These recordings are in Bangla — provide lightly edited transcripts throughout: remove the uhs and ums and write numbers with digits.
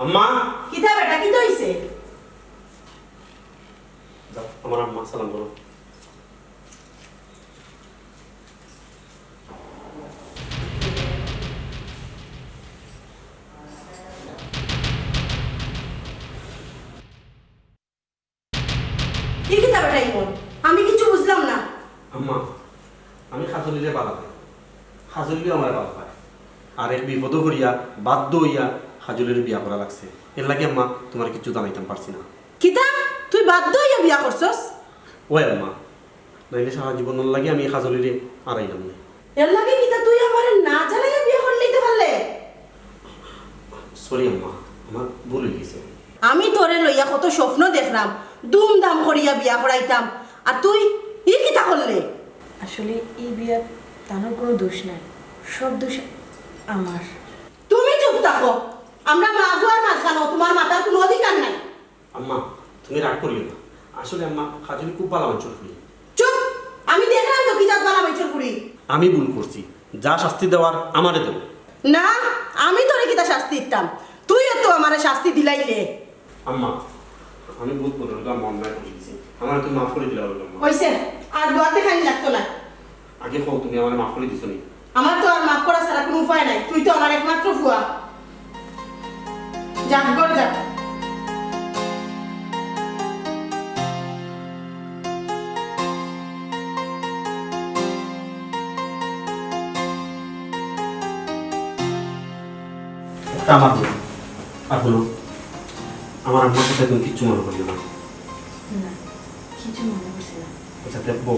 আম্মা কিতা বেটা কি হইছে? দাও আমার আম্মা সালাম করো। কি কিতা বেটা ইমন? আমি কিছু বুঝলাম না। আম্মা আমি খাজলিরে বালা পাই, খাজলিও আমার বালা পায়, আর এক বিপদ করিয়া বাধ্য হইয়া খাজলির বিয়া করা লাগছে। এর লাগে আম্মা তোমার কিছু জানাইতাম পারছি না। কিতা তুই বাধ্য হইয়া বিয়া করছস? ওই আম্মা নাইলে সারা জীবন লাগে আমি খাজলিরে আড়াইলাম না। এর লাগে কিতা তুই আমারে না জানাইয়া বিয়া করে লইতে পারলে? সরি আম্মা, আমার ভুল হয়ে গেছে। আমি তোরে লইয়া কত স্বপ্ন দেখলাম, দুমদাম করিয়া বিয়া করাইতাম, আর তুই ই কিতা করলে? আসলে এই বিয়ার তানোর কোনো দোষ নাই, সব দোষ আমার। তুমি চুপ থাকো। আমরা মা বুয়ার মাঝখানে তোমার মাথার কোনো অধিকার নাই। আম্মা তুমি রাগ করিও না, আসলে আম্মা খাজলি খুব ভালো অঞ্চল করি। চুপ! আমি দেখলাম তো কি জাত বালা মেচর করি। আমি ভুল করছি, যা শাস্তি দেওয়ার আমারে দেব। না, আমি তোরে কিতা শাস্তি দিতাম, তুইও তো আমারে শাস্তি দিলাইলে। আম্মা আমি ভুল করলাম, অন্যায় করেছি, আমার তুমি মাফ করে দিলা বললাম। হইছে, আর দোয়াতে খানি লাগতো না। আগে কও তুমি আমার মাফ করে দিছো নি? আমার তো আর মাফ করা ছাড়া কোনো উপায় নাই, তুই তো আমার একমাত্র ফুয়া। যা ঘর যা। একটা আমার বোন, আর হলো আমার আম্মার সাথে তুমি কিচ্ছু মনে করিও না। না, কিছু মনে করছি না। আচ্ছা দেখবো,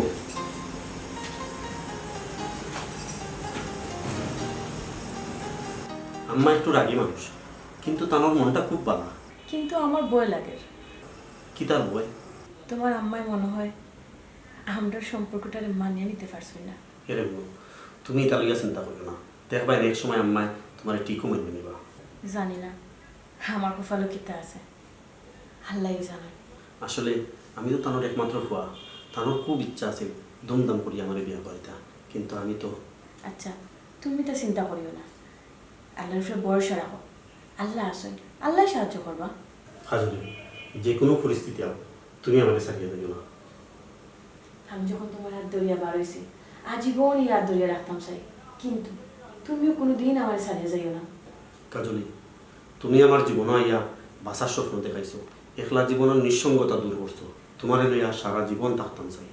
আম্মা একটু রাগী মানুষ, কিন্তু তার মনটা খুব ভালো। কিন্তু আমার ভয় লাগে, কি তার বই? তোমার আম্মাই মনে হয় আমরা সম্পর্কটারে মানিয়ে নিতে পারছি না। এরে বউ, তুমি এটা লইয়া চিন্তা করিও না, দেখবা এক সময় আম্মায় তোমার ঠিকও মেনে নিবা। জানি না আমার কপালে কিতা আছে, আল্লাহই জানে। আসলে আমি তো তানোর একমাত্র ফুয়া, তানোর খুব ইচ্ছা আছে ধুমধাম করি আমার বিয়ে করিতা, কিন্তু আমি তো। আচ্ছা তুমি তো চিন্তা করিও না, আল্লাহর উপরে ভরসা রাখো, আল্লাহ আসেন, আল্লাহ সাহায্য করবা। হাজরি যে কোনো পরিস্থিতি হোক তুমি আমাকে সারিয়ে দিও না। আমি যখন তোমার হাত ধরিয়া বার হয়েছি আজীবন এই হাত ধরিয়া রাখতাম চাই, কিন্তু তুমিও কোনোদিন আমার ছাড়িয়ে যাইও না। কাজলি তুমি আমার জীবন আইয়া বাসার স্বপ্ন দেখাইছো, একলা জীবনের নিঃসঙ্গতা দূর করছো, তোমার লইয়া সারা জীবন থাকতাম চাই।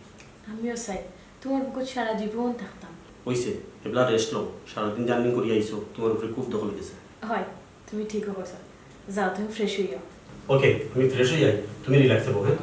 আমিও চাই তোমার বুকুত সারা জীবন থাকতাম। হইছে এবেলা রেস্ট লও, সারাদিন জার্নি করি আইছো, তোমার উপরে খুব দখল গেছে। হয় তুমি ঠিকও করছো, যাও তুমি ফ্রেশ হইয়া। ওকে আমি ফ্রেশ হয়ে যাই, তুমি রিল্যাক্সে বো। হ্যাঁ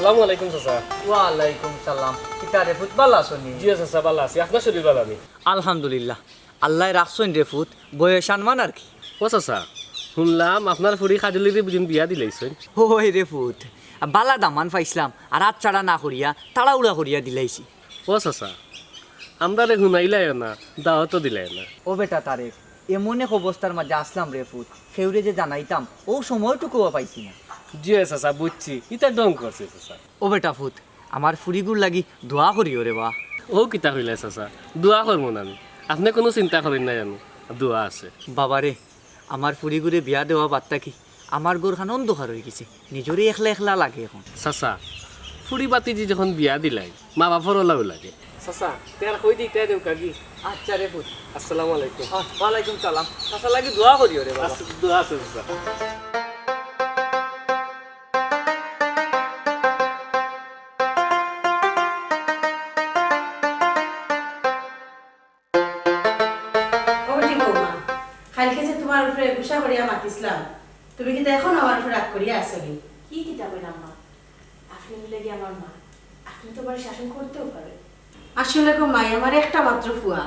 আসসালামু আলাইকুম চাচা। ওয়ালাইকুম সালাম। কিতারে ফুট ভালো আছনি? জি চাচা ভালো আছি, আপনার শরীর ভালো আমি? আলহামদুলিল্লাহ, আল্লাহ রাখছেন রে ফুট, বয়স আনমান আর কি। ও চাচা শুনলাম আপনার ফুরি খাজলিরে বুঝিন বিয়া দিলাইছেন। ওই রে ফুট, বালা দামান পাইছিলাম আর হাত ছাড়া না করিয়া তাড়াউড়া করিয়া দিলাইছি। ও চাচা আমরা রে শুনাইলাই না, দাওয়াতও দিলাই না। ও বেটা তারেক, এমন এক অবস্থার মাঝে আসলাম রে ফুট, সেউরে যে জানাইতাম ও সময়টুকুও পাইছি না। জি চাচা বুঝছি, ইটা ডং করছে চাচা। ও বেটা ফুট, আমার ফুরিগুর লাগি দোয়া করিও রে বা। ও কিতা হইলে চাচা, দোয়া করবো না আমি, আপনি কোনো চিন্তা করেন না জানো, দোয়া আছে। বাবারে, আমার ফুরিগুরে বিয়া দেওয়া বার্তা কি আমার গোরখান অন্ধকার হয়ে গেছে, নিজরে একলা একলা লাগে এখন। চাচা ফুরি বাতিজি যখন বিয়া দিলাই মা বাপর ওলাও লাগে। চাচা তার কই দিতে দেও কাকি। আচ্ছা রে ফুট, আসসালামু আলাইকুম। ওয়ালাইকুম সালাম। চাচা লাগি দোয়া করিও রে বাবা। দোয়া আছে চাচা। কালকে যে তোমার উপরে গুসা করিয়া মাতিছিলাম, তুমি কিন্তু এখন আমার উপরে রাগ করিয়া আসলি। কি কিতা কইলাম মা, আপনি লেগে আমার মা, আপনি তো বাড়ি শাসন করতেও পারেন। আসলে গো মাই আমার একটা মাত্র ফুয়া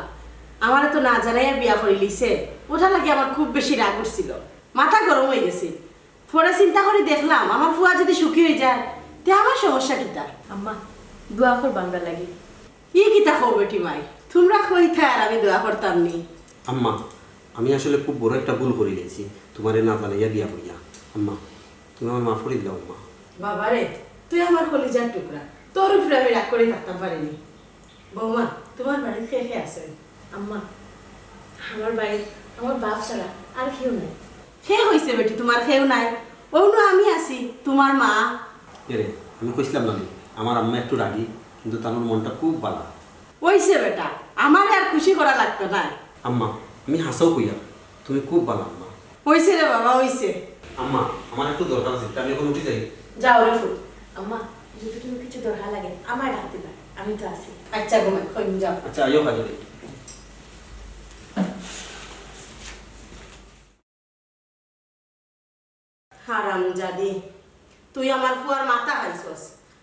আমার তো না জানাইয়া বিয়া করে লিছে ওটা লাগে আমার খুব বেশি রাগ উঠছিল মাথা গরম হয়ে গেছে পরে চিন্তা করে দেখলাম আমার ফুয়া যদি সুখী হয়ে যায় তে আমার সমস্যা কিতা আম্মা দোয়া কর বাংলা লাগে। ই কিতা খাও বেটি মাই তোমরা কই থাই আর আমি দোয়া করতাম নি আম্মা আমি আসলে খুব বড় একটা ভুল করে গেছি তোমার না জানাইয়া বিয়া করিয়া। আম্মা তুমি আমার মাফ করে দিলাম আম্মা। বাবারে তুই আমার কলিজার টুকরা তোর উপরে আমি রাগ করে থাকতাম পারিনি বৌমা তোমার বাড়িতে কে কে আছেন আম্মা আমার বাড়ি আমার বাপ ছাড়া আর কেউ নেই। সে হয়েছে বেটি তোমার কেউ নাই অন্য আমি আছি তোমার মা এরে আমি কইছিলাম না আমার আম্মা একটু রাগি কিন্তু তার মনটা খুব ভালো। হইছে বেটা আমার আর খুশি করা লাগতো না আম্মা আমি হাসাও কইয়া তুমি খুব ভালো আম্মা। হইছে রে বাবা হইছে আম্মা আমার একটু দরকার আছে আমি এখন উঠে যাই। যাও রে ফুল আম্মা যদি তুমি কিছু দরকার লাগে আমার ডাকতে পার আমি তো আছি। আচ্ছা ঘুমাই কই যাও আচ্ছা আইও কাজে। হারাম জাদি তুই আমার ফুয়ার মাথা খাইছস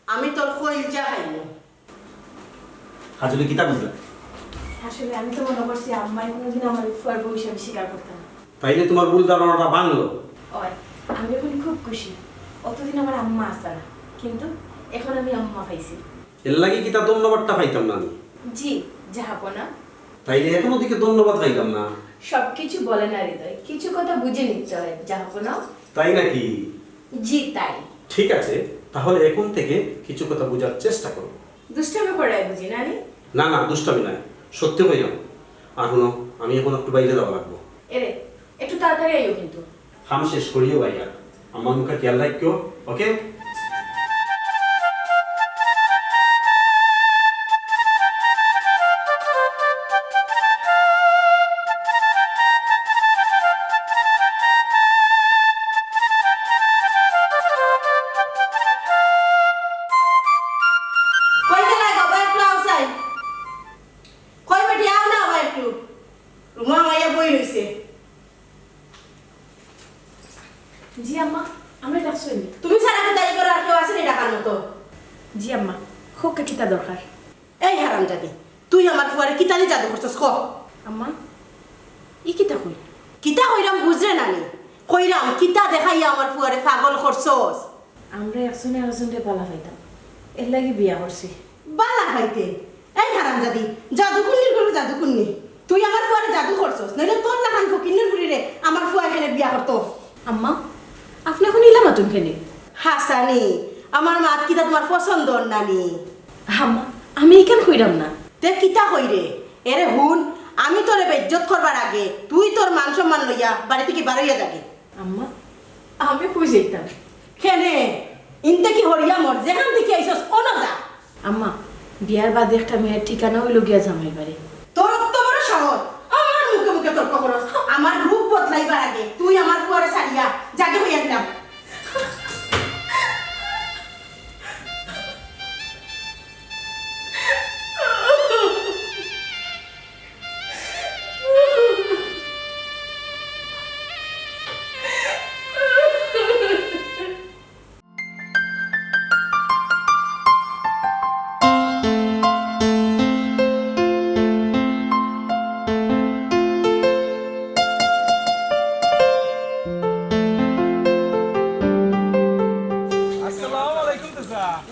আমি তোর কইলজা খাইমু হাজুলি কিতা বুঝলা? আসলে আমি তো মনে করছি আম্মাই কোনোদিন আমার ফুয়ার বউ হিসাবে স্বীকার করতাম না। তাইলে তোমার ভুল ধারণাটা ভাঙলো। ওই আমি এখন খুব খুশি অতদিন আমার আম্মা আসতো না কিন্তু এখন আমি আম্মা পাইছি। এর লাগি কিতা ধন্যবাদটা পাইতাম না আমি। জি যাহাপনা তাইলে এখনো দিকে ধন্যবাদ পাইতাম না। সবকিছু বলে না হৃদয় কিছু কথা বুঝে নিতে হয় যাহাপনা। তাই নাকি? জি তাই। ঠিক আছে তাহলে এখন থেকে কিছু কথা বোঝার চেষ্টা করো। দুষ্টামি করাই বুঝি নানি। না না দুষ্টামি নয় সত্যি হইলাম। আর শুনো আমি এখন একটু বাইরে যাওয়া লাগবো। এরে একটু তাড়াতাড়ি আইও কিন্তু। কাম শেষ করিও ভাইয়া আমার মুখে খেয়াল রাখিও ওকে। কই গেলাই বাবা একটু আউসাই কই বেটি আও না বাবা একটু রুমা মাইয়া বই রইছে জি আম্মা আমরা ডাকছি। তুমি সারা দায়ী করে আর কেউ আসেনি টাকার মতো জি আম্মা হোক কিতা দরকার। এই হারাম জাদি তুই আমার ফুয়ারে কিতালি জাদু করছস ক আম্মা ই কিতা কই? কিতা কইরাম বুঝরে নানি কইরাম কিতা দেখাইয়া আমার ফুয়ারে পাগল করছস আমরা একজনে আরেকজনকে পালা পাইতাম এর লাগি বিয়া করছি। বালা খাইতে এই হারাম জাদি জাদু কুন্নির করে জাদু কুন্নি তুই আমার ফুয়ারে জাদু করছস নইলে তোর লাখান ফকিন্নির ফুরিরে আমার ফুয়া এখানে বিয়া করতো আম্মা আপনি এখন ইলা মাতুন কেনে? হাসানি আমার মা কিতা তোমার পছন্দ নানি আম্মা আমি কেন কইরাম না? তে কিতা কইরে এরে হুন আমি তোরে বেজ্জত করবার আগে তুই তোর মান সম্মান লইয়া বাড়ি থেকে বারইয়া যাগে আম্মা আমি কই যাইতাম? কেনে ইনতে কি হরিয়া মর যেখান থেকে আইছস ওনা যা আম্মা বিয়ার বাদে একটা মেয়ের ঠিকানা হইল গিয়া জামাই বাড়ি। তোর তো বড় সাহস আমার মুখে মুখে তর্ক করস আমার রূপ বদলাইবার আগে তুই আমার ফুয়ারে ছাড়িয়া জাগে হইয়া দিলাম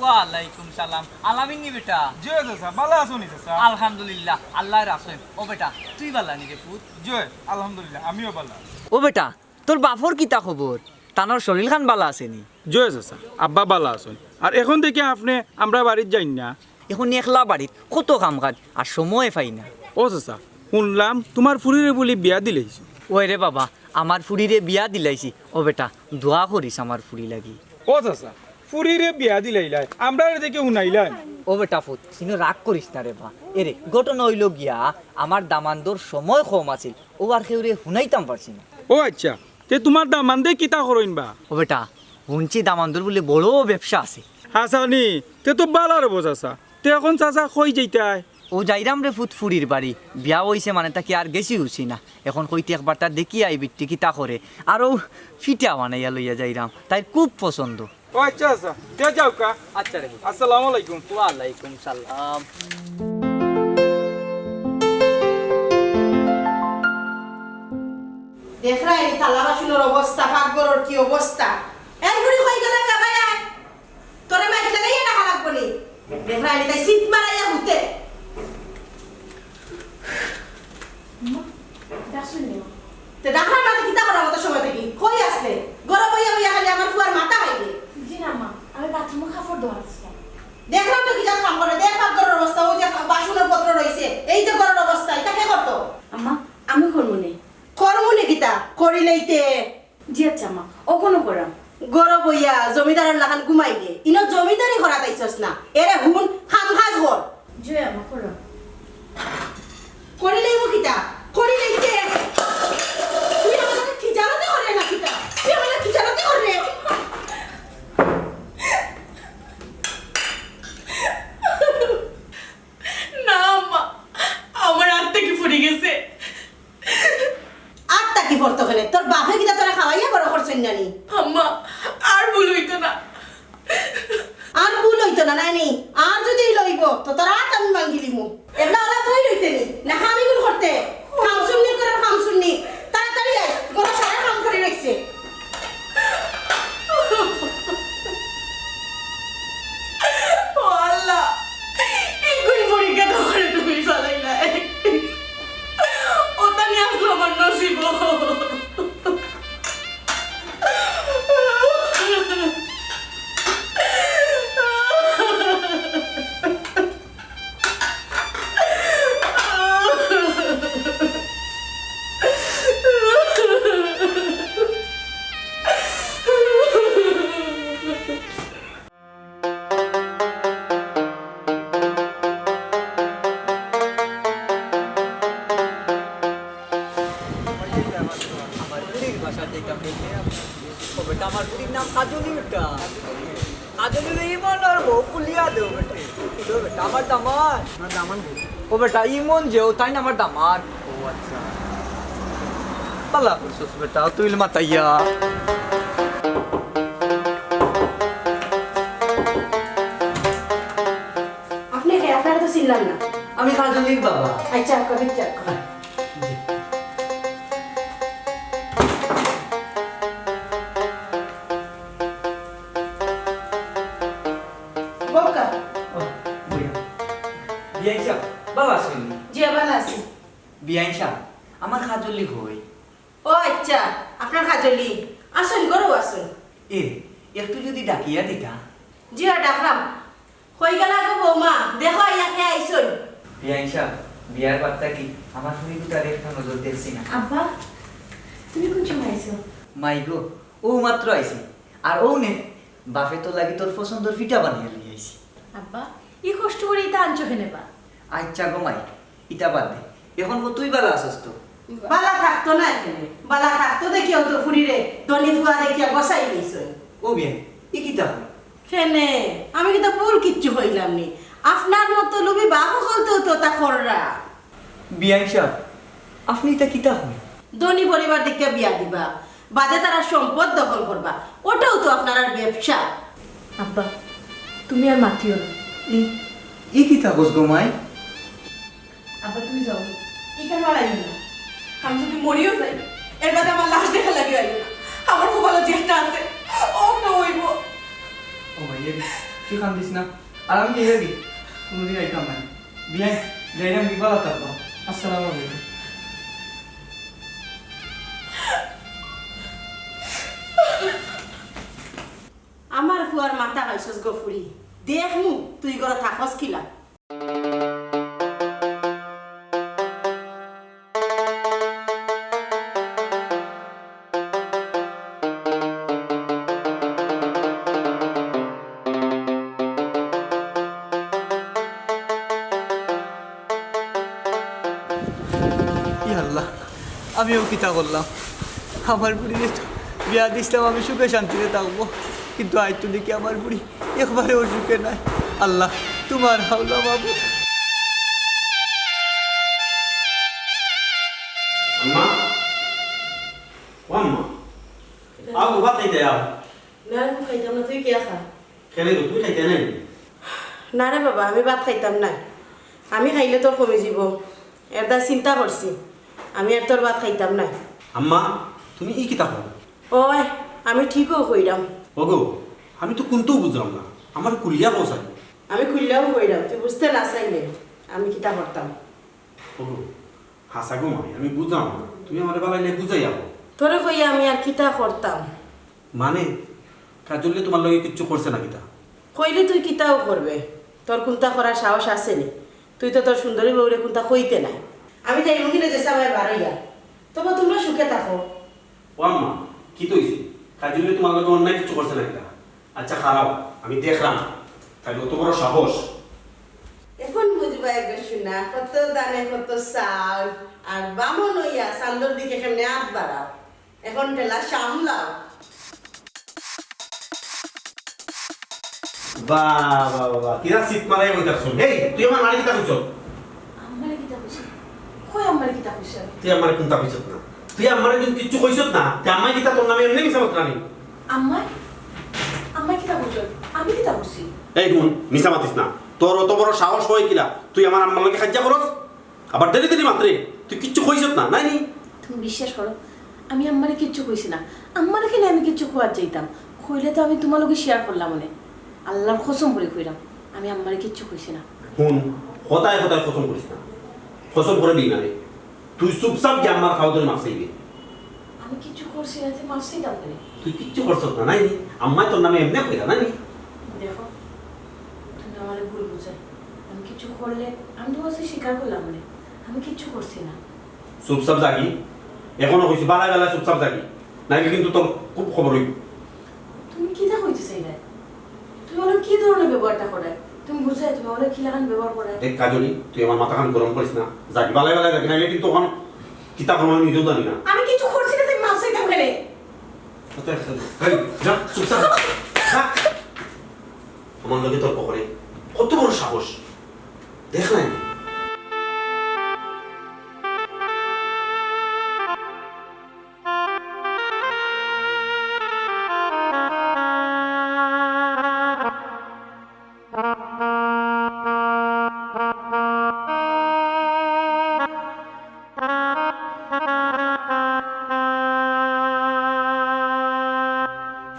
ওয়ালাইকুম সালাম আলামিনী বেটা। জয় চাচা ভালো আছো নি চাচা? আলহামদুলিল্লাহ আল্লাহর রাখেন। ও বেটা তুই বালা নি রে পুত? জয় আলহামদুলিল্লাহ আমিও ভালো। ও বেটা তোর বাপর কিতা খবর? তানোর শরীর খান বালা আসেনি? জয় চাচা আব্বা ভালো আছেন। আর এখন থেকে আপনি আমরা বাড়ির যাই না? এখন একলা বাড়িত কত কাম কাজ আর সময় পাই না। ও চাচা শুনলাম তোমার ফুরিরে বলি বিয়া দিলেছি। ওই রে বাবা আমার ফুরিরে বিয়া দিলাইছি। ও বেটা দোয়া করিস আমার ফুরি লাগি। ও চাচা ফুরিরে বিয়া দিলাইলাই আমরা দেখে শুনাইলাই। ও বেটা ফুত কিন্তু রাগ করিস না রে বা। এরে ঘটনা হইল গিয়া আমার দামান্দর সময় কম আছিল ও আর কেউরে শুনাইতাম পারছি না। ও আচ্ছা তে তোমার দামান দে কিতা করইন বা? ও বেটা শুনছি দামান্দর বলে বড় ব্যবসা আছে। হাসানি তে তো বালার বো চাচা। তে এখন চাচা কই যাইতাই? ও যাইরাম রে ফুট ফুরির বাড়ি বিয়া হইছে মানে তাকে আর গেছি উছি না। এখন কইতে একবার তার দেখি আই বিটি কিতা করে আর ও ফিটা বানাইয়া লইয়া যাইরাম তাই খুব পছন্দ। ও ও আচ্ছা আচ্ছা তে যাও কা আচ্ছা রে আসসালামু আলাইকুম ওয়ালাইকুম সালাম। দেখরা এই থালা বাসনের অবস্থা, পাকঘরের কি অবস্থা। এই বুড়ি কই গেল গা ভাই? তোরে মাইক লাগাইয়া না হালাক বলি। দেখরা এই তাই শীত মারাইয়া হুতে। ডাকছেন নি? তে ডাকার মাঝে কিতা করার মতো সময় দেখি কই আসলে গরম হইয়া হইয়া খালি আমার ফুয়ার মাথা খাইবে। জি না মা, আমি বাথরুমে কাপড় ধোয়া দিছিলাম। দেখলাম তো কি যা কাম করে, দেখ পাকঘরের অবস্থা, ওই যে বাসনের পত্র রইছে, এই যে ঘরের অবস্থা, এটা কে করতো? আম্মা আমি করবো নে। করমুনে কিতা করিলেইতে জি আচ্ছা আম্মা, ও কোনো করাম। গরব হইয়া জমিদারের লাগান ঘুমাই দে। ইনো জমিদারি করা তাইছস না, এরে হুন খাম খাজ কর। জি আম্মা করো। করিলেই মু কিতা করিলেইতে তুই আমাকে কি জানাতে করে না কিতা, তুই আমাকে কি জানাতে করে? না আম্মা, আমার হাত থেকে ফুরে গেছে। আত্মা কি পড়তো ওখানে, তোর বাপে কিতা তোরা খাওয়াইয়া বড় করছেন নানি? আম্মা আর ভুল হইতো না। আর ভুল হইতো না নানি, আর যদি লইব তো তোর হাত আমি ভাঙ্গিলিমু। এগুলা ওরা বই লইতে নি না আমি গুল করতে খাম শুননি করে খাম শুননি। তাড়াতাড়ি আয়, গরু সারা কাম করে রাখছে। ও আল্লাহ, এগুলি পরীক্ষা তো করে তুমি চালাই না। ওটা নিয়ে আসলো আমার নসিব। আমার বুড়ির বাসা থেকে আমি ও বেটা আমার বুড়ির নাম কাজলি বেটা। কাজলি ইমন আর বউ কুলিয়া দেও বেটা। ও বেটা আমার দামার না দামান ও বেটা ইমন যে ও তাই না আমার দামার। ও আচ্ছা পালা করছস বেটা তুই মাতাইয়া। আপনি কে? আপনারা তো চিনলাম না। আমি কাজলির বাবা। আচ্ছা কবি চাক বকা ও বুড়িয়া বিয়াইছা বাবা শুনি জি ভালো আছি। বিয়াইছা আমার কাজলি হই। ও আচ্ছা আপনার কাজলি আসুন, গরু আসুন। এ একটু যদি ডাকিয়া দিতা। জি আর ডাকলাম। হই গেল গো বৌমা, দেখো ইয়া খেয়ে আইসুন। বিয়াইছা বিয়ার বার্তা কি আমার শুনি তার একটা নজর দেখছি না। আব্বা তুমি কোন সময় আইছো? মাই গো ও মাত্র আইছি আর ও নে বাপে তো লাগি তোর পছন্দের পিঠা বানিয়ে লিয়ে আইছি। আব্বা ই কষ্ট করে এটা আনছো কেনে বা? আচ্ছা গো মাই ইটা বাদ দে এখন তুই বালা আসস তো। বালা থাকতো না এখানে, বালা থাকতো দেখিও তো ফুরিরে দলি ফুয়া দেখিয়া বসাই দিয়েছেন। ও বিয়া ই কিতা হল কেনে আমি কিন্তু ভুল কিচ্ছু হইলাম নি। আপনার মতো লোভি বাপ হলতো তো তা খররা। বিয়াইছা আপনি এটা কিতা হল ধনী পরিবার দেখে বিয়া দিবা, বাদে তারা সম্পদ দখল করবা, ওটাও তো আপনার আর ব্যবসা। আব্বা তুমি আর মাতিও না। ই কিতা বস গো মাই। আব্বা তুমি যাও। ইখানে বাড়াইও না, আমি যদি মরিও যাই এর বাদে আমার লাশ দেখা লাগে আইও না। আমার খুব ভালো চেষ্টা আছে, ও তো হইব। ও ভাই তুই কান্দিস না আর আমি দিয়ে দি কোনোদিন আইতাম না। বিয়াই যাইরাম বিবালা থাকবো। আসসালামু আলাইকুম। আমার ফুয়ার মাথা খাইছস গো ফুরি, দেখমু তুই ঘরে থাকস কিলা। আল্লাহ আমিও কিতা করলাম আমার বুড়ির তো বিয়া দিছিলাম আমি সুখে শান্তিতে থাকবো কিন্তু আজ তো দেখি আমার বুড়ি একবারেও সুখে নাই। আল্লাহ তোমার হাওলা মাবুদ। আম্মা ও আম্মা আও বাত দিতে আও না রে, খাইতাম না, তুই কে খা? খেলে তো তুমি খাইতে নাই না রে বাবা, আমি ভাত খাইতাম না। আমি খাইলে তোর কমে যাব। এটা চিন্তা করছি, আমি আর তোর ভাত খাইতাম না। আম্মা তুমি ই কিতা খাও ওই আমি ঠিকও কইরাম, ওগো আমি তো কোনটাও বুঝলাম না আমার কুলিয়া বসাই আমি খুললেও কইরাম, তুই বুঝতে না চাইলে আমি কিতা করতাম। ওগো হাসা গো মাই আমি বুঝলাম না তুমি আমার বেলায় বুঝাই যাবো তোরে কইয়া আমি আর কিতা করতাম। মানে কাজলে তোমার লগে কিচ্ছু করছে না কিতা কইলে তুই কিতাও করবে, তোর কোনটা করার সাহস আছে নি? তুই তো তোর সুন্দরী বউরে কোনটা কইতে নাই। আমি যাই মুখিনে যে সামায় বাড়াইয়া, তবে তোমরা সুখে থাকো। ও আম্মা কি তো হইছে কাজলে তোমার লগে অন্যায় কিছু করছে না কিতা আচ্ছা খারাপ আমি দেখলাম তাহলে অত বড় সাহস এখন বুঝবা একবার শুনা, কত দানে কত চাল, আর বামন হইয়া চান্দর দিকে কেমনে হাত বাড়াও, এখন টেলা সামলাও। বাহ বাহ বাহ কিরা সিট মারাই বইতাছ এই তুই আমার মারি কিতা কইছ আমার কিতা কইছে? কই আমার কিতা কইছে? তুই আমার কোনটা কইছ না তুই আমার যদি কিচ্ছু কইছ না তুই আমার কিতা তোর নামে এমনি মিছা মাত্রা নেই আম্মা আম্মা কিতা কইছ? আমি কিতা কইছি? এই গুণ মিছা মাতিস না তোর অত বড় সাহস হয় কিলা তুই আমার আম্মার লগে খাজ্জা করস আবার দেরি দেরি মাত্রে তুই কিচ্ছু কইছ না নাই নি তুমি বিশ্বাস করো, আমি আম্মারে কিচ্ছু কইছি না। আম্মারে কিনে আমি কিচ্ছু খোয়ার চাইতাম, কইলে তো আমি তোমার লগে শেয়ার করলাম মনে। আল্লাহর কসম করে কইরাম, আমি আম্মারে কিচ্ছু কইছি না। হুন হতায় হতায় খতম করিস না খতম করে দিই না রে তুই চুপচাপ গিয়ে আমার খাওয়া ধরে মাছ চাইবি আমি কিচ্ছু করছি না, যে মাফ চাইতাম কেন? তুই কিচ্ছু করছ না নাই নি আম্মাই তোর নামে এমনি কইরা নাই নি দেখো তুমি আমারে ভুল বুঝাই, আমি কিছু করলে আমি তোমার কাছে স্বীকার করলাম মনে, আমি কিচ্ছু করছি না। চুপচাপ জাগি এখনো কইছি বালা বেলা চুপচাপ জাগি নাকি কিন্তু তোর খুব খবর হইব তুমি কি তা কইতে চাইলে? তুমি ওরা কি ধরনের ব্যবহারটা করে? তুমি বুঝাই তুমি ওরা কি লাগান ব্যবহার করে? এক কাজলি তুই আমার মাথা খান গরম করিস না জাগি বালা বেলা জাগি নাইলে কিন্তু ওখানে কিতাব আমি নিজেও জানি না আমি কিছু করছি না, তুমি মাফ চাইতাম কেন? এই, যা, চুপচাপ যা। আমার লগে তর্ক করে কত বড় সাহস দেখ নাই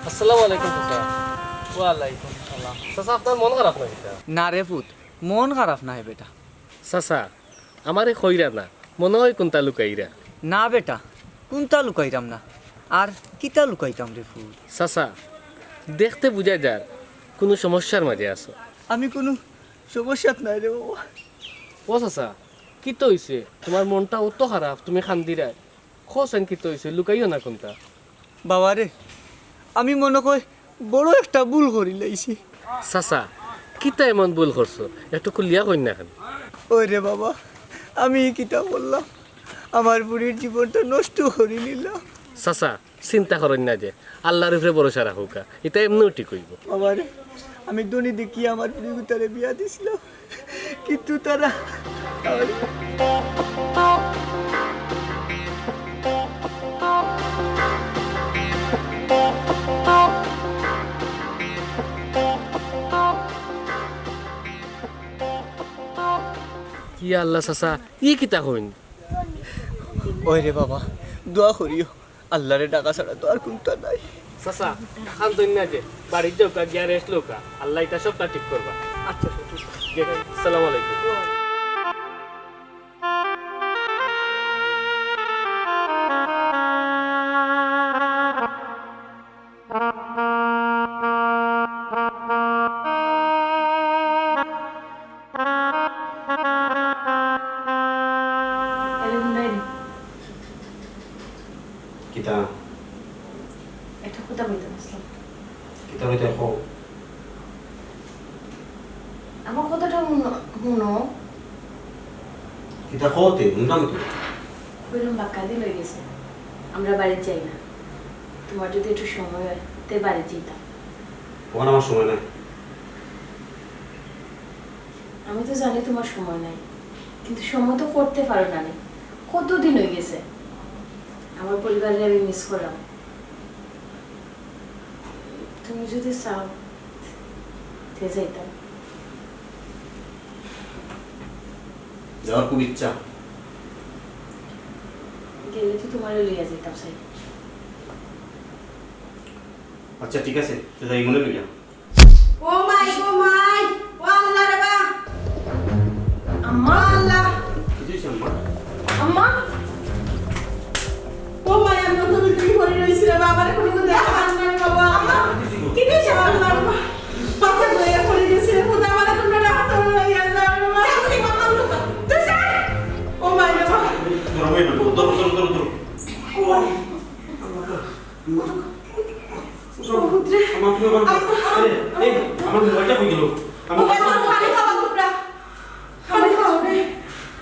আসসালামু আলাইকুম চাচা। ওয়ালাইকুম সালাম। চাচা আপনার মন খারাপ না কিতা? না রে পুত মন খারাপ নাই বেটা চাচা আমারে কইরা না, মনে হয় কোনটা লুকাইরা। না বেটা কোনটা লুকাইতাম না আর কিতা লুকাইতাম রে ফুল চাচা দেখতে বুঝা যার কোনো সমস্যার মাঝে আছো। আমি কোনো সমস্যাত নাই রে বাবা ও চাচা কি তো হইছে? তোমার মনটা অত খারাপ, তুমি খান্দিরা খোসেন কি তো হইছে? লুকাইও না কোনটা। বাবা রে আমি মনে কই বড় একটা ভুল করি লাইছি চাচা কিতা এমন ভুল করছো? একটু কুলিয়া কই না কেন? ওই রে বাবা আমি কিতা বললাম আমার বুড়ির জীবনটা নষ্ট করে নিলাম চাচা চিন্তা করেন না যে আল্লাহর উপরে ভরসা রাখুকা, এটা এমনিও ঠিক হইব। বাবা রে আমি দনি দেখি আমার বুড়ি তারে বিয়া দিছিলাম কিন্তু তারা কি আল্লাহ চাচা ই কিতা কইন? ওই রে বাবা দোয়া করিও আল্লাহরে ডাকা ছাড়া তো আর কোনটা নাই চাচা খান না যে বাড়ির যাওকা গিয়া রেস্ট লোকা, আল্লাহ এটা সবটা ঠিক করবা। আচ্ছা আসসালামু আলাইকুম। এরকম নাই রে। কিতা একটা কথা বলতে আসলাম, কিতা হইতে হো আমার কথাটা শুনো। কিতা হতে হুনলাম তো ওইরকম বাক্কা দিয়ে লয়ে গেছে, আমরা বাড়ি যাই না। তোমার যদি একটু সময় হয় তে বাড়ি যেতাম। ওখানে আমার সময় নাই আমি তো জানি তোমার সময় নাই, কিন্তু সময় তো করতে পারো না। কতদিন হয়ে গেছে, আমার পরিবারের আমি মিস করলাম। তুমি যদি চাও তে যাইতাম। যাওয়ার খুব ইচ্ছা। গেলে তো তোমার লইয়া যাইতাম চাই। আচ্ছা ঠিক আছে, যাই মনে লইয়া। ও মাই ও আল্লাহ রে বা আম্মা, আল্লাহ কিছু হয়েছে আম্মা? আম্মা, ও মাই আমি তো তুমি করে রইছি রে বাবা রে কোনো দেখা না রে বাবা আম্মা কি দিছ আল্লাহ রে বাবা লইয়া করে গেছে খোদা আমারে তোমরা রাখতে লইয়া যাও রে বাবা তুমি বাবা উঠো তুই স্যার ও মাই রে বাবা ধরো ভাই, ধরো। পুত্রে আমার তুমি আমার এই আমার ভয়টা হয়ে গেল। ও মাই পানি খাওয়া তোমরা পানি খাও রে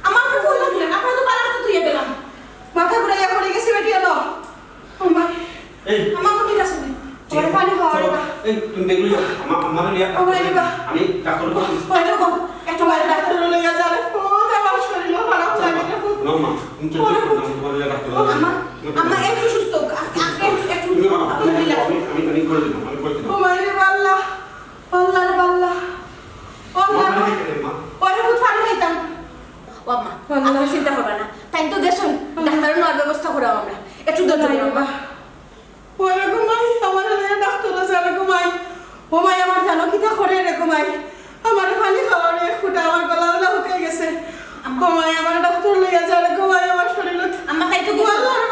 আমার তো ভয় লাগলে আপনারা তো পালাতে তুই দিলাম মাথা ঘুরাইয়া পড়ে গেছে বেটি হলো ও মাই এই আমার তো ঠিক আছে ওরে পানি খাওয়া রে বা এই তুমি দেখলি আমার লিয়া ও ভাই রে বা আমি ডাক্তার বলে দিছি। ওই দেখো একটু বাইরে ডাক্তার লইয়া যা রে ও আমার শরীর খারাপ লাগে রে না মা, তুমি তো তোমার লিয়া ডাক্তার ও আমা একটু সুস্থ একটু তুমি মা, আপনি রিল্যাক্স আমি করে দিলাম, আমি করে দিলাম। ও মাই রে আল্লাহ আল্লাহ রে আল্লাহ আল্লাহ মা, তুমি দেখে মা। ওরে ফুট পানি খাইতাম ও আম্মা, আপনি চিন্তা করবেন না। তাই তো গেছুন, ডাক্তারের নেওয়ার ব্যবস্থা করাও আমরা। একটু ধৈর্য ধরো আম্মা। ওরে ঘুমাই আমার লইয়া ডাক্তার আছে রে ঘুমাই ও মাই আমার জানো কিটা করে রে ঘুমাই আমার পানি খাওয়া রে ফুটা আমার গলা উঠে গেছে ঘুমাই আমার ডাক্তার লইয়া যা রে ঘুমাই আমার শরীর আম্মা তাই তো গেছুন। আল্লাহ রে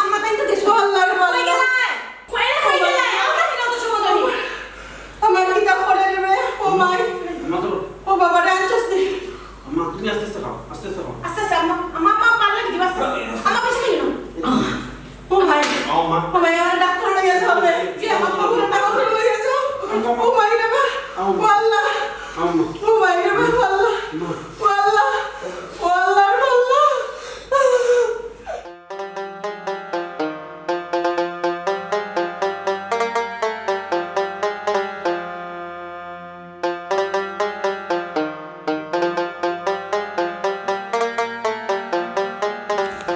আম্মা তাই তো গেছুন। আল্লাহ রে কই গেলাই? কই গেলাই? আমার কাছে কত সময় ধরে? আমার কিটা করে রে ও মাই মা ধরো। ও বাবা ডান্সস দি মা, তুমি আস্তে আস্তে খাও, আস্তে আস্তে খাও। আস্তে আস্তে আম্মা পারলে কি দিবা? আম্মা বেশি খাই না। ও মাই আও মা। ও মাই আমার ডাক্তার লইয়া যাও রে যে আমার পুরো ডাক্তার লইয়া যাও ও মাই রে বা ও আল্লাহ আও মা। ও মাই রে বা আল্লাহ ও আল্লাহ ও আল্লাহ রে আল্লাহ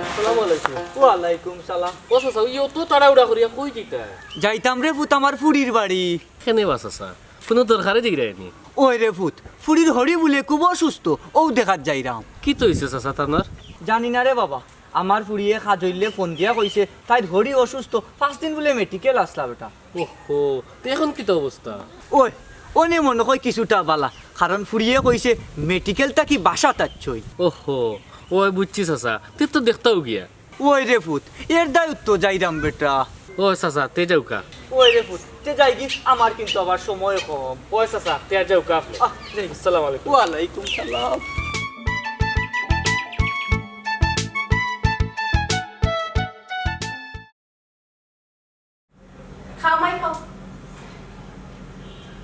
আসসালামু আলাইকুম। ওয়ালাইকুম সালাম। ও চাচা, ইও তো তাড়াহুড়া করিয়া কই দিতা? যাইতাম রে ফুত আমার ফুড়ির বাড়ি। কেনে বা চাচা? কোনো দরকারে দিগরাইনি। ওই রে ফুত, ফুড়ির হরি বলে খুব অসুস্থ, ও দেখাত যাইরাম। কি তো হইছে চাচা তানার? জানি না রে বাবা, আমার ফুড়িয়ে খাজইলে ফোন দিয়া কইছে তাই হরি অসুস্থ, 5 দিন বলে মেডিকেল আসলা বেটা। ওহো, তো এখন কি তো অবস্থা? ওই অনে মনে হয় কিছুটা বালা, কারণ ফুড়িয়ে কইছে মেডিকেলটা কি বাসা তাচ্ছই। ওহো, ওই বুঝছি চাচা, তুই তো দেখতাও গিয়া। ওই রে ফুত, এর দায়িত্ব যাইরাম বেটা। ও চাচা, তে যাওকা। ওই রে ফুত, তে যাই কি, আমার কিন্তু আবার সময় কম। ও চাচা, তে যাওকা আপনি। আহ, যাই। আসসালামু আলাইকুম। ওয়ালাইকুম সালাম। খাও মাই খাও।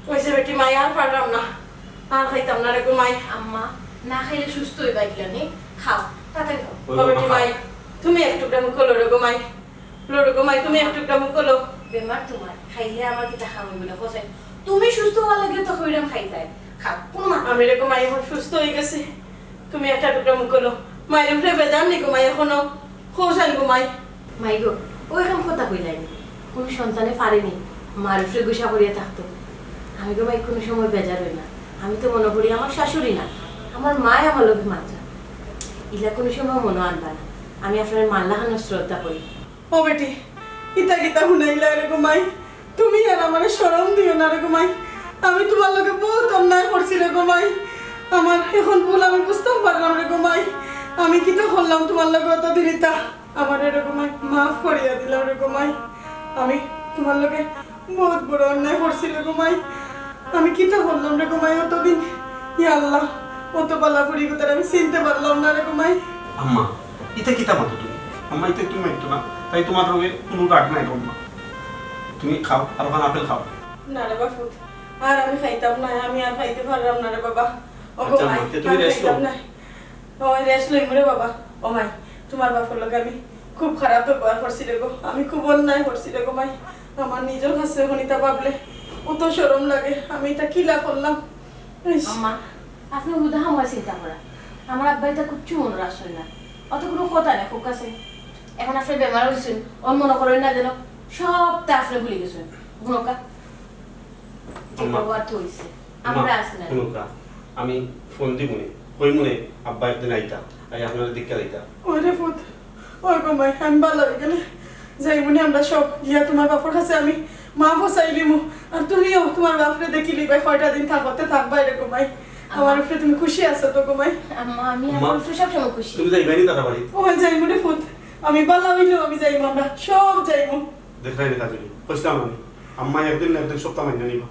কইছে বেটি মাই আর পারলাম না আর খাইতাম না রে ঘুমাই আম্মা না খাইলে সুস্থ হইবা গিলানি। খাও, তাড়াতাড়ি খাও। ও বেটি মাই তুমি একটু গ্রাম কলো রে ঘুমাই লোরে ঘুমাই তুমি একটু গ্রাম কলো বেমার তোমার, খাইলে আমার কি দেখা হইব না কোসে। তুমি সুস্থ হওয়ার লাগে তো হইরাম খাইতাই। খাও, কোন মা। আমি রে ঘুমাই এখন সুস্থ হয়ে গেছে তুমি একটা টুকরা মুখ কলো মায়ের উপরে বেজাম নি ঘুমাই এখনো খোসান ঘুমাই মাই গো, ও এখন কথা কইলাইনি। কোন সন্তানে পারেনি মার উপরে গুসা করিয়া থাকতো। আমি গো মাই কোনো সময় বেজার হই না। আমি তো মনে করি আমার শাশুড়ি না, আমার মায় আমার লোক মাত্রা। ইলা কোনো সময় মনে আনবা না। আমি আপনার মাল্লাহানো শ্রদ্ধা করি। ও বেটি ইতা কিতা হুনাইলা রে ঘুমাই তুমি আর আমার শরম দিও না রে ঘুমাই আমি তোমার লগে বহুত অন্যায় করছি রে ঘুমাই আমার এখন ভুল আমি বুঝতেও পারলাম রে ঘুমাই আমি কিতা করলাম তোমার লগে অতদিন ইতা আমার রে ঘুমাই মাফ করিয়া দিলাম রে ঘুমাই আমি তোমার লগে বহুত বড় অন্যায় করছি রে ঘুমাই আমি কিতা করলাম রে ঘুমাই অতদিন ইয়া আল্লাহ অত পালাপুরি কথা আমি চিনতে পারলাম না রে ঘুমাই আম্মা, এটা কিতা মাতো তুমি? আম্মা, এটা তুমি মাইতো না, তাই তোমার রোগে কোনো রাগ নাই আম্মা। তুমি খাও, আর ওখানে আপেল খাও। না রে বাপু আর আমি খাইতাম না আমি আর খাইতে পারলাম না রে বাবা ও আচ্ছা, মাই মা, তে তুমি rest খাইতাম লও। না ও রেস্ট লইম রে বাবা ও মাই তোমার বাপুর লগে আমি খুব খারাপ ব্যবহার করছি রে গো আমি খুব অন্যায় করছি রে গো মাই আমার নিজের কাছে হনিতা ভাবলে অত শরম লাগে আমি এটা কিলা করলাম ইস, আম্মা, আপনি হুদা আমার চিন্তা করা। আমার আব্বাই তা কুচ্ছু মনে রাখছেন না। অত কোনো কথা নেই খুব কাছে। এখন আপনি বেমার হয়েছেন, ওর মনে করেন না যেন সবটা আপনি ভুলে গেছেন। গুণকা যে আম্মা, ব্যবহার তো হইছে আম্মা, আমরা আসলে শুনুন কা, আমি ফোন দিব নি কই মনে আব্বা একদিন আইতা আই আপনার দিকে আইতা ওরে পুত ওই গো মাই আমি ভালো হয়ে গেলে যাই মনে আমরা সব গিয়া তোমার বাপর কাছে আমি মা ফসাইলিমু আর তুমিও তোমার বাপরে দেখিলি ভাই কয়টা দিন থাকতে থাকবা এরকম মাই আমার উপরে তুমি খুশি আছো তো গো মাই আম্মা আমি আম্মা, আমার সব সময় খুশি তুমি যাইবাই নি তারা বাড়ি ওই যাই মনে পুত আমি ভালো হইলেও আমি যাইমু আমরা সব যাইমু দেখাই নি কাজলি কইছিলাম আমি আম্মা একদিন না একদিন সপ্তাহ মাইনে নিবা